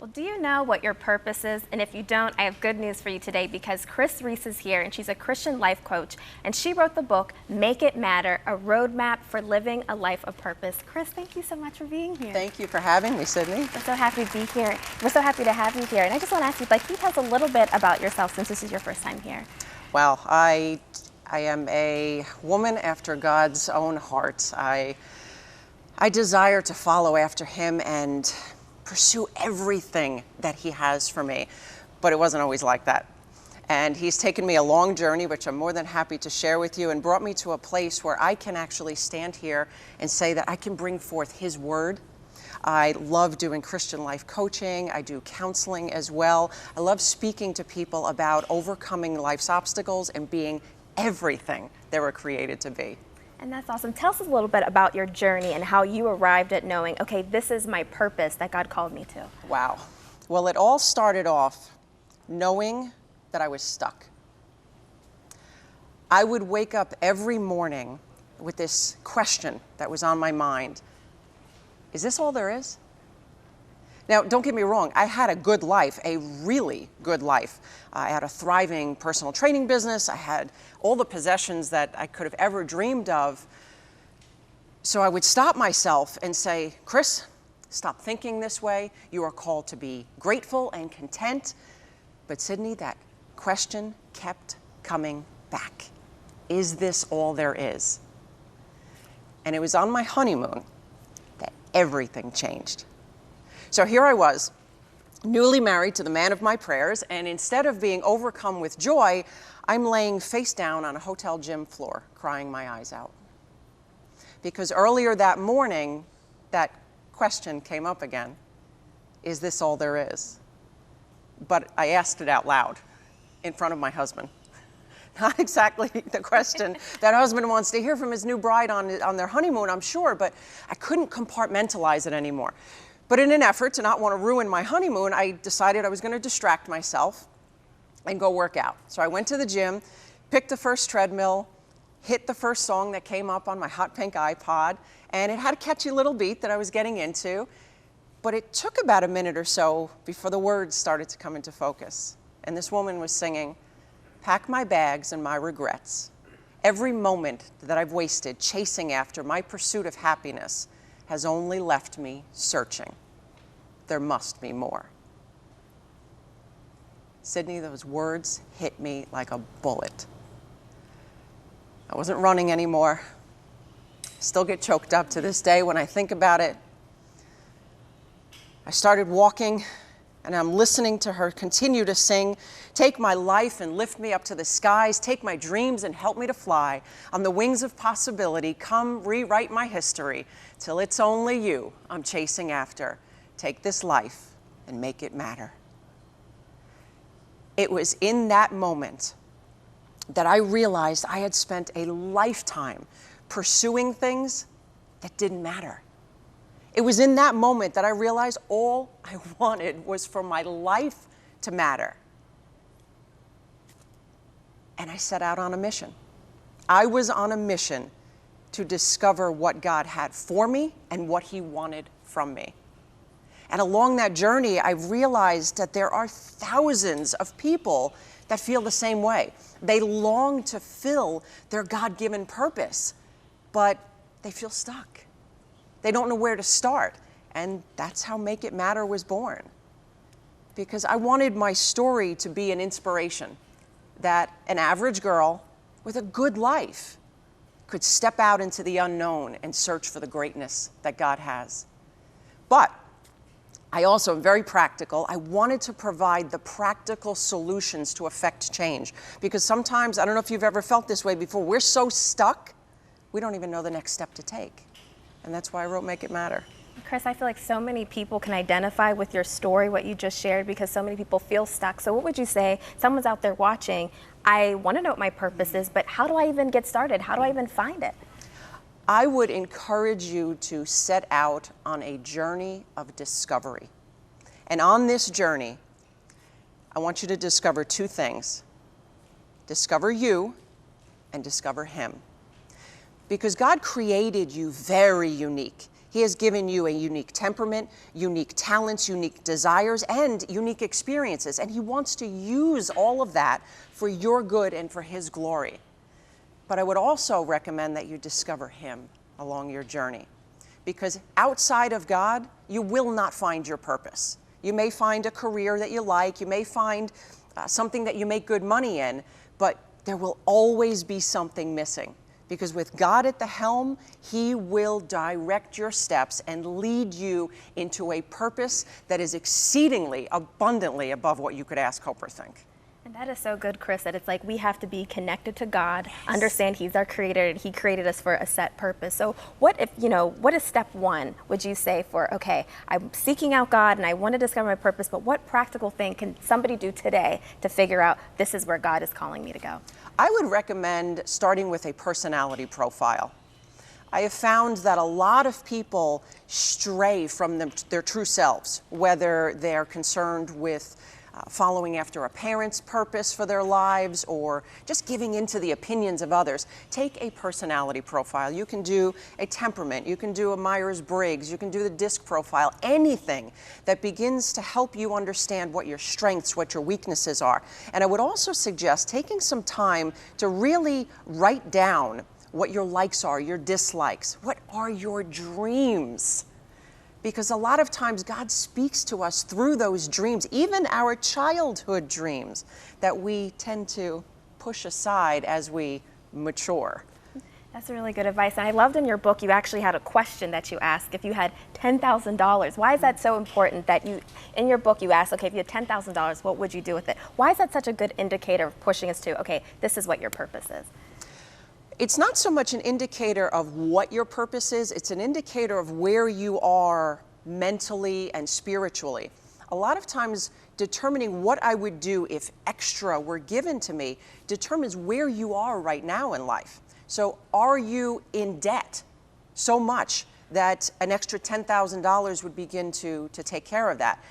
Well, do you know what your purpose is? And if you don't, I have good news for you today because Kris Reece is here and she's a Christian life coach and she wrote the book, Make It Matter, a roadmap for living a life of purpose. Kris, thank you so much for being here. Thank you for having me, Sydney. We're so happy to be here. We're so happy to have you here. And I just want to ask you, can you tell us a little bit about yourself since this is your first time here? Well, I am a woman after God's own heart. I desire to follow after him and pursue everything that he has for me, but it wasn't always like that. And he's taken me a long journey, which I'm more than happy to share with you, and brought me to a place where I can actually stand here and say that I can bring forth his word. I love doing Christian life coaching. I do counseling as well. I love speaking to people about overcoming life's obstacles and being everything they were created to be. And that's awesome. Tell us a little bit about your journey and how you arrived at knowing, okay, this is my purpose that God called me to. Wow. Well, it all started off knowing that I was stuck. I would wake up every morning with this question that was on my mind. Is this all there is? Now, don't get me wrong, I had a good life, a really good life. I had a thriving personal training business. I had all the possessions that I could have ever dreamed of. So I would stop myself and say, Kris, stop thinking this way. You are called to be grateful and content. But Sydney, that question kept coming back. Is this all there is? And it was on my honeymoon that everything changed. So here I was, newly married to the man of my prayers, and instead of being overcome with joy, I'm laying face down on a hotel gym floor, crying my eyes out. Because earlier that morning, that question came up again. Is this all there is? But I asked it out loud in front of my husband. Not exactly the question that husband wants to hear from his new bride on their honeymoon, I'm sure, but I couldn't compartmentalize it anymore. But in an effort to not want to ruin my honeymoon, I decided I was going to distract myself and go work out. So I went to the gym, picked the first treadmill, hit the first song that came up on my hot pink iPod, and it had a catchy little beat that I was getting into. But it took about a minute or so before the words started to come into focus. And this woman was singing, "Pack my bags and my regrets. Every moment that I've wasted chasing after my pursuit of happiness has only left me searching. There must be more." Sydney, those words hit me like a bullet. I wasn't running anymore. Still get choked up to this day when I think about it. I started walking, and I'm listening to her continue to sing, "Take my life and lift me up to the skies. Take my dreams and help me to fly. On the wings of possibility, come rewrite my history. Till it's only you I'm chasing after. Take this life and make it matter." It was in that moment that I realized I had spent a lifetime pursuing things that didn't matter. It was in that moment that I realized all I wanted was for my life to matter. And I set out on a mission. I was on a mission to discover what God had for me and what he wanted from me. And along that journey, I realized that there are thousands of people that feel the same way. They long to fill their God-given purpose, but they feel stuck. They don't know where to start. And that's how Make It Matter was born. Because I wanted my story to be an inspiration that an average girl with a good life could step out into the unknown and search for the greatness that God has. But I also am very practical. I wanted to provide the practical solutions to affect change. Because sometimes, I don't know if you've ever felt this way before, we're so stuck, we don't even know the next step to take. And that's why I wrote Make It Matter. Kris, I feel like so many people can identify with your story, what you just shared, because so many people feel stuck. So what would you say, someone's out there watching, I want to know what my purpose is, but how do I even get started? How do I even find it? I would encourage you to set out on a journey of discovery. And on this journey, I want you to discover two things. Discover you and discover him. Because God created you very unique. He has given you a unique temperament, unique talents, unique desires, and unique experiences. And he wants to use all of that for your good and for his glory. But I would also recommend that you discover him along your journey. Because outside of God, you will not find your purpose. You may find a career that you like, you may find something that you make good money in, but there will always be something missing. Because with God at the helm, he will direct your steps and lead you into a purpose that is exceedingly, abundantly above what you could ask, hope, or think. And that is so good, Kris, that it's like we have to be connected to God, understand he's our creator, and he created us for a set purpose. So what is step one, would you say, for, okay, I'm seeking out God and I want to discover my purpose, but what practical thing can somebody do today to figure out this is where God is calling me to go? I would recommend starting with a personality profile. I have found that a lot of people stray from their true selves, whether they're concerned with following after a parent's purpose for their lives or just giving into the opinions of others. Take a personality profile. You can do a temperament, you can do a Myers-Briggs, you can do the DISC profile, anything that begins to help you understand what your strengths, what your weaknesses are. And I would also suggest taking some time to really write down what your likes are, your dislikes. What are your dreams? Because a lot of times God speaks to us through those dreams, even our childhood dreams, that we tend to push aside as we mature. That's really good advice. And I loved in your book, you actually had a question that you asked. If you had $10,000, why is that so important that in your book you asked, okay, if you had $10,000, what would you do with it? Why is that such a good indicator of pushing us to, okay, this is what your purpose is? It's not so much an indicator of what your purpose is, it's an indicator of where you are mentally and spiritually. A lot of times determining what I would do if extra were given to me determines where you are right now in life. So are you in debt so much that an extra $10,000 would begin to take care of that?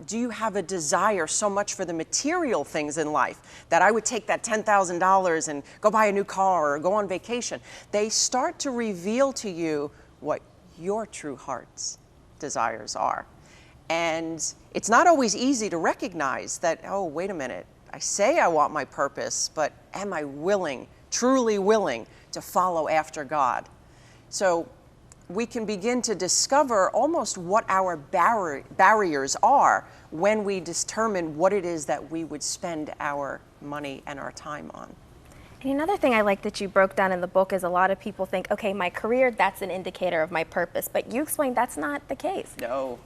Do you have a desire so much for the material things in life that I would take that $10,000 and go buy a new car or go on vacation? They start to reveal to you what your true heart's desires are. And it's not always easy to recognize that, oh, wait a minute, I say I want my purpose, but am I willing, truly willing, to follow after God? So we can begin to discover almost what our barriers are when we determine what it is that we would spend our money and our time on. And another thing I like that you broke down in the book is a lot of people think, okay, my career, that's an indicator of my purpose. But you explained that's not the case. No,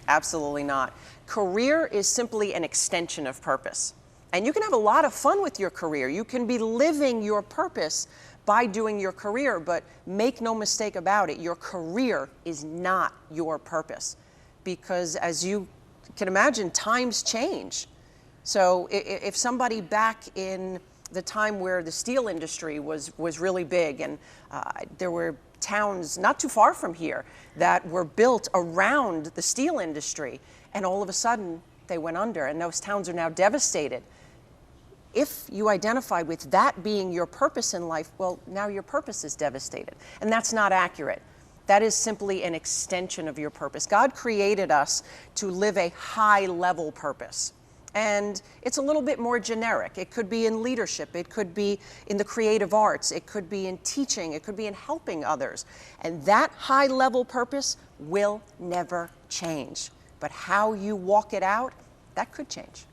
absolutely not. Career is simply an extension of purpose. And you can have a lot of fun with your career. You can be living your purpose by doing your career, but make no mistake about it, your career is not your purpose. Because as you can imagine, times change. So if somebody back in the time where the steel industry was really big, and there were towns not too far from here that were built around the steel industry, and all of a sudden they went under, and those towns are now devastated. If you identified with that being your purpose in life, well, now your purpose is devastated. And that's not accurate. That is simply an extension of your purpose. God created us to live a high-level purpose. And it's a little bit more generic. It could be in leadership. It could be in the creative arts. It could be in teaching. It could be in helping others. And that high-level purpose will never change. But how you walk it out, that could change.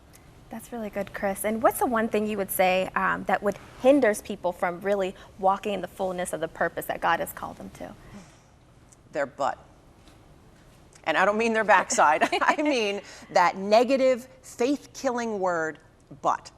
That's really good, Kris. And what's the one thing you would say that would hinders people from really walking in the fullness of the purpose that God has called them to? Their butt. And I don't mean their backside. I mean that negative, faith-killing word, but.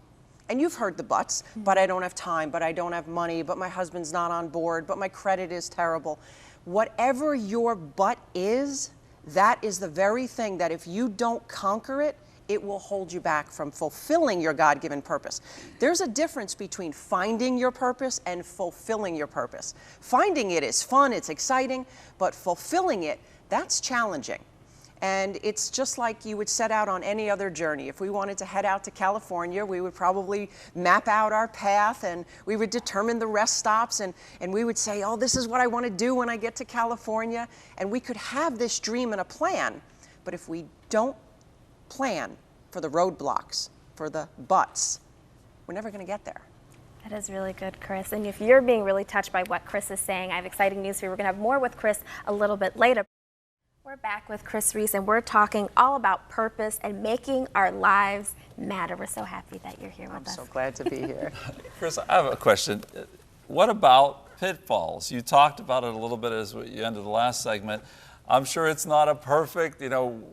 And you've heard the buts, but I don't have time, but I don't have money, but my husband's not on board, but my credit is terrible. Whatever your but is, that is the very thing that if you don't conquer it, it will hold you back from fulfilling your God-given purpose. There's a difference between finding your purpose and fulfilling your purpose. Finding it is fun, it's exciting, but fulfilling it, that's challenging. And it's just like you would set out on any other journey. If we wanted to head out to California, we would probably map out our path and we would determine the rest stops and we would say, oh, this is what I want to do when I get to California. And we could have this dream and a plan. But if we don't plan for the roadblocks, for the buts, we're never going to get there. That is really good, Kris. And if you're being really touched by what Kris is saying, I have exciting news for you. We're going to have more with Kris a little bit later. We're back with Kris Reece, and we're talking all about purpose and making our lives matter. We're so happy that you're here with us. I'm so glad to be here. Kris, I have a question. What about pitfalls? You talked about it a little bit as you ended the last segment. I'm sure it's not a perfect,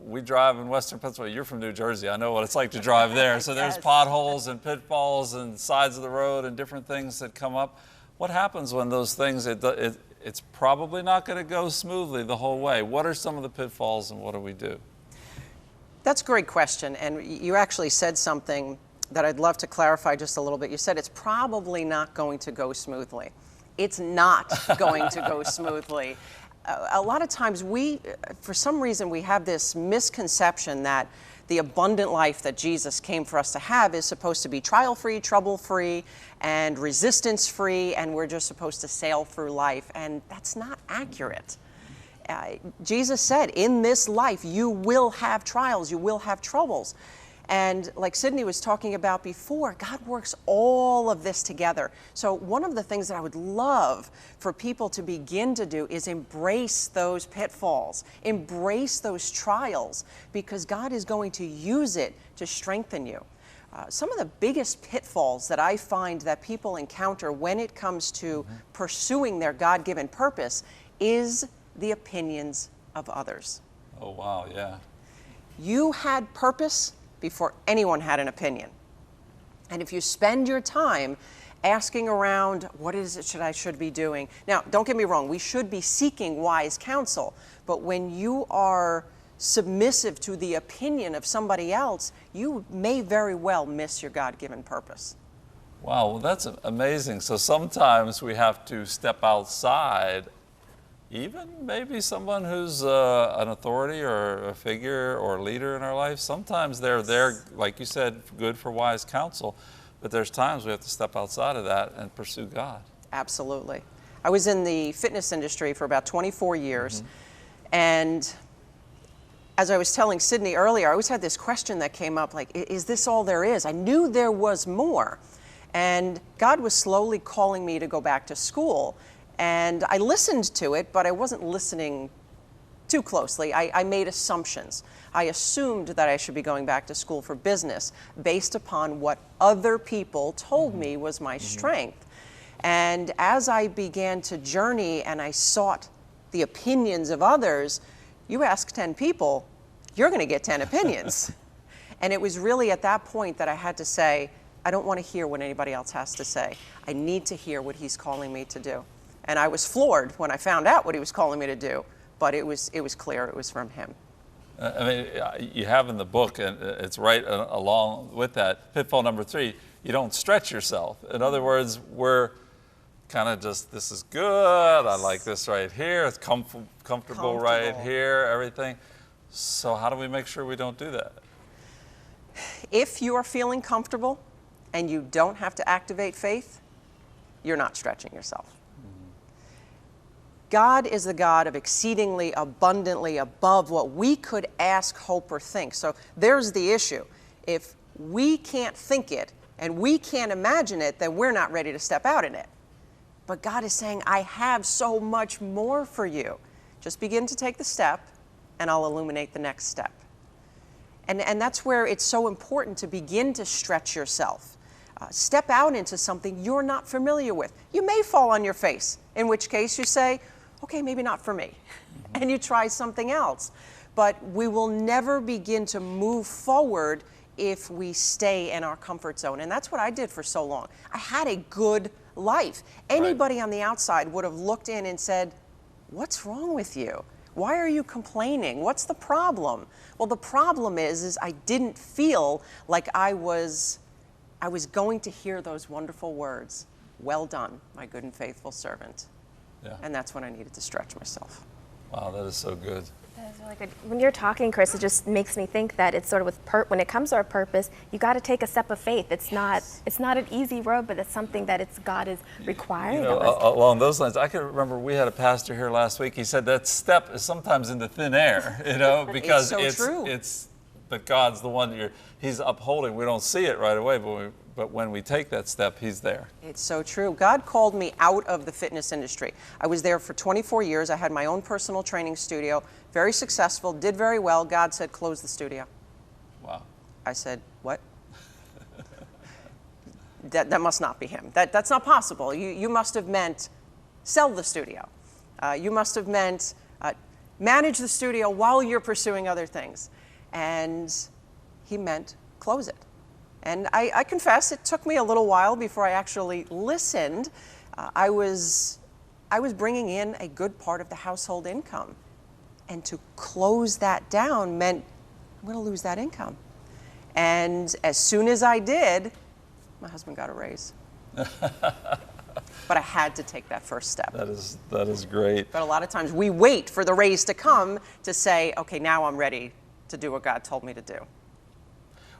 we drive in Western Pennsylvania. You're from New Jersey. I know what it's like to drive there. So there's potholes and pitfalls and sides of the road and different things that come up. What happens when those things, it's probably not going to go smoothly the whole way. What are some of the pitfalls and what do we do? That's a great question. And you actually said something that I'd love to clarify just a little bit. You said it's probably not going to go smoothly. It's not going to go smoothly. A lot of times for some reason, we have this misconception that the abundant life that Jesus came for us to have is supposed to be trial-free, trouble-free, and resistance-free, and we're just supposed to sail through life, and that's not accurate. Jesus said, in this life, you will have trials, you will have troubles. And like Sydney was talking about before, God works all of this together. So one of the things that I would love for people to begin to do is embrace those pitfalls, embrace those trials, because God is going to use it to strengthen you. Some of the biggest pitfalls that I find that people encounter when it comes to pursuing their God-given purpose is the opinions of others. Oh, wow, yeah. You had purpose before anyone had an opinion. And if you spend your time asking around, what is it I should be doing? Now, don't get me wrong, we should be seeking wise counsel, but when you are submissive to the opinion of somebody else, you may very well miss your God-given purpose. Wow, well, that's amazing. So sometimes we have to step outside, even maybe someone who's an authority or a figure or a leader in our life. Sometimes they're there, like you said, good for wise counsel, but there's times we have to step outside of that and pursue God. Absolutely. I was in the fitness industry for about 24 years, and as I was telling Sydney earlier, I always had this question that came up, like, is this all there is? I knew there was more, and God was slowly calling me to go back to school. And I listened to it, but I wasn't listening too closely. I made assumptions. I assumed that I should be going back to school for business based upon what other people told me was my strength. And as I began to journey and I sought the opinions of others, you ask 10 people, you're going to get 10 opinions. And it was really at that point that I had to say, I don't want to hear what anybody else has to say. I need to hear what he's calling me to do. And I was floored when I found out what he was calling me to do, but it was clear it was from him. I mean, you have in the book, and it's right along with that, pitfall number 3, you don't stretch yourself. In other words, we're kind of just, this is good, I like this right here, it's comfortable right here, everything. So how do we make sure we don't do that? If you are feeling comfortable and you don't have to activate faith, you're not stretching yourself. God is the God of exceedingly abundantly above what we could ask, hope, or think. So there's the issue. If we can't think it and we can't imagine it, then we're not ready to step out in it. But God is saying, I have so much more for you. Just begin to take the step and I'll illuminate the next step. And that's where it's so important to begin to stretch yourself. Step out into something you're not familiar with. You may fall on your face, in which case you say, okay, maybe not for me, and you try something else. But we will never begin to move forward if we stay in our comfort zone. And that's what I did for so long. I had a good life. Anybody on the outside would have looked in and said, what's wrong with you? Why are you complaining? What's the problem? Well, the problem is I didn't feel like I was going to hear those wonderful words, well done, my good and faithful servant. Yeah. And that's when I needed to stretch myself. Wow, that is so good. That's really good. When you're talking, Kris, it just makes me think that it's sort of when it comes to our purpose, you got to take a step of faith. It's not an easy road, but it's something that God is requiring of us. Along those lines, I can remember we had a pastor here last week. He said that step is sometimes in the thin air, because it's but God's the one He's upholding. We don't see it right away, but when we take that step, He's there. It's so true. God called me out of the fitness industry. I was there for 24 years. I had my own personal training studio, very successful, did very well. God said, close the studio. Wow. I said, what? that must not be Him. That's not possible. You must have meant sell the studio. You must have meant manage the studio while you're pursuing other things. And He meant close it. And I confess, it took me a little while before I actually listened. I was bringing in a good part of the household income. And to close that down meant I'm going to lose that income. And as soon as I did, my husband got a raise. But I had to take that first step. That is great. But a lot of times we wait for the raise to come to say, okay, now I'm ready to do what God told me to do.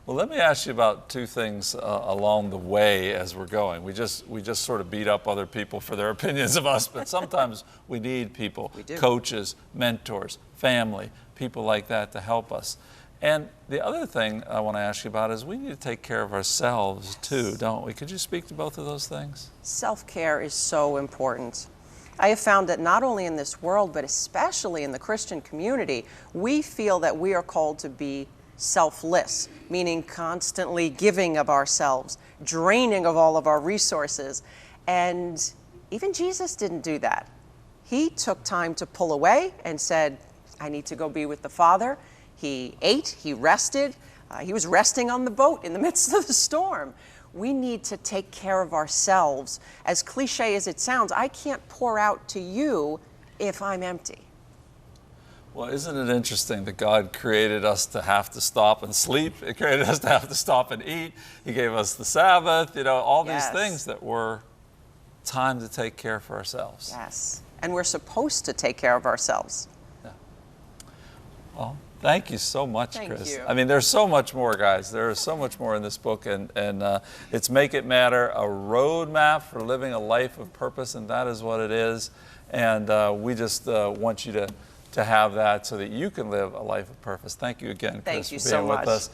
Well, let me ask you about two things along the way as we're going. We just sort of beat up other people for their opinions of us, but sometimes we need people, coaches, mentors, family, people like that to help us. And the other thing I want to ask you about is we need to take care of ourselves too, don't we? Could you speak to both of those things? Self-care is so important. I have found that not only in this world, but especially in the Christian community, we feel that we are called to be selfless, meaning constantly giving of ourselves, draining of all of our resources. And even Jesus didn't do that. He took time to pull away and said, I need to go be with the Father. He ate, he rested. He was resting on the boat in the midst of the storm. We need to take care of ourselves. As cliche as it sounds, I can't pour out to you if I'm empty. Well, isn't it interesting that God created us to have to stop and sleep? He created us to have to stop and eat. He gave us the Sabbath, all these things that were time to take care for ourselves. Yes, and we're supposed to take care of ourselves. Yeah. Well, thank you so much, Kris. Thank you. I mean, there's so much more, guys. There is so much more in this book, and it's Make It Matter, a roadmap for living a life of purpose, and that is what it is. And we just want you to have that so that you can live a life of purpose. Thank you again, Kris, for being with us.